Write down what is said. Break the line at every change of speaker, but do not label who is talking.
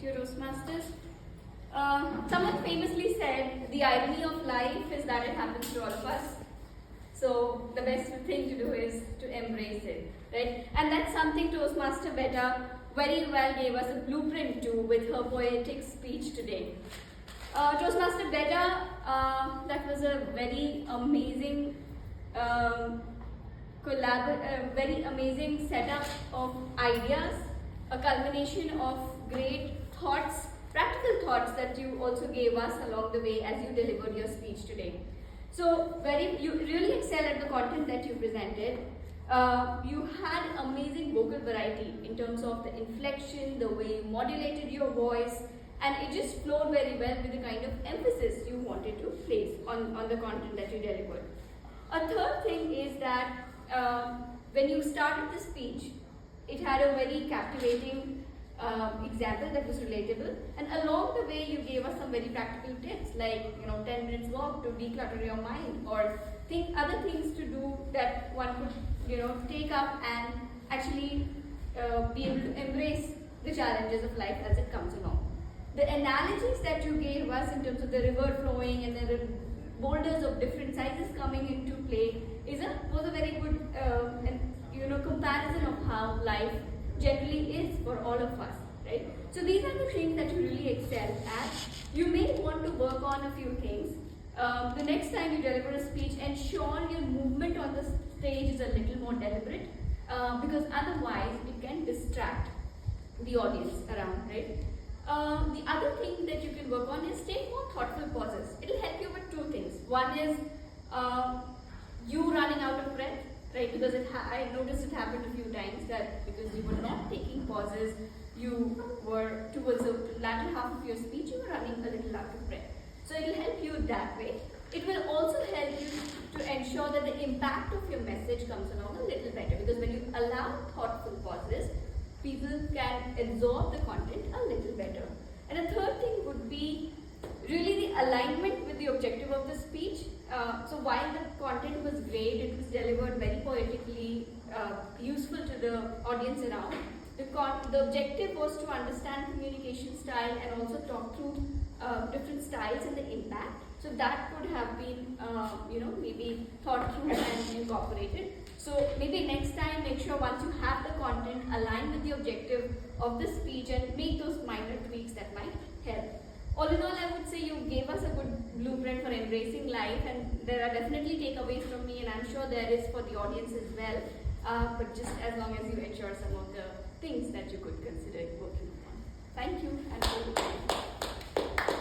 to your Toastmasters. Someone famously said, the irony of life is that it happens to all of us. So the best thing to do is to embrace it, right? And that's something Toastmaster Beta very well gave us a blueprint to with her poetic speech today. Toastmaster Beta, that was a very amazing very amazing setup of ideas, a culmination of great thoughts, practical thoughts that you also gave us along the way as you delivered your speech today. So you really excel at the content that you presented. You had amazing vocal variety in terms of the inflection, the way you modulated your voice, and it just flowed very well with the kind of emphasis you wanted to place on the content that you delivered. A third thing is that when you started the speech, it had a very captivating example that was relatable, and along the way you gave us some very practical tips like 10 minutes walk to declutter your mind, or other things to do that one could take up and actually be able to embrace the challenges of life as it comes along. The analogies that you gave us in terms of the river flowing and the boulders of different sizes coming into play was a very good comparison of how life generally is for all of us, right? So these are the things that you really excel at. You may want to work on a few things. The next time you deliver a speech, ensure your movement on the stage is a little more deliberate, because otherwise it can distract the audience around, right? The other thing that you can work on is take more thoughtful pauses. It will help you with two things. One is you running out of breath, right? Because I noticed it happened a few times that because you were not taking pauses, you were towards the latter half of your speech, you were running a little out of breath. So it will help you that way. It will also help you to ensure that the impact of your message comes along a little better, because when you allow thoughtful pauses, people can absorb the content a little better. And a third thing would be really the alignment with the objective of the speech. So while the content was great, it was delivered very poetically, useful to the audience around. The objective was to understand communication style and also talk through different styles and the impact. So that could have been, maybe thought through and incorporated. So maybe next time, make sure once you have the content, align with the objective of the speech and make those minor tweaks that might help. All in all, I would say you gave us a good blueprint for embracing life, and there are definitely takeaways from me, and I'm sure there is for the audience as well. But just as long as you ensure some of the things that you could consider working on. Thank you.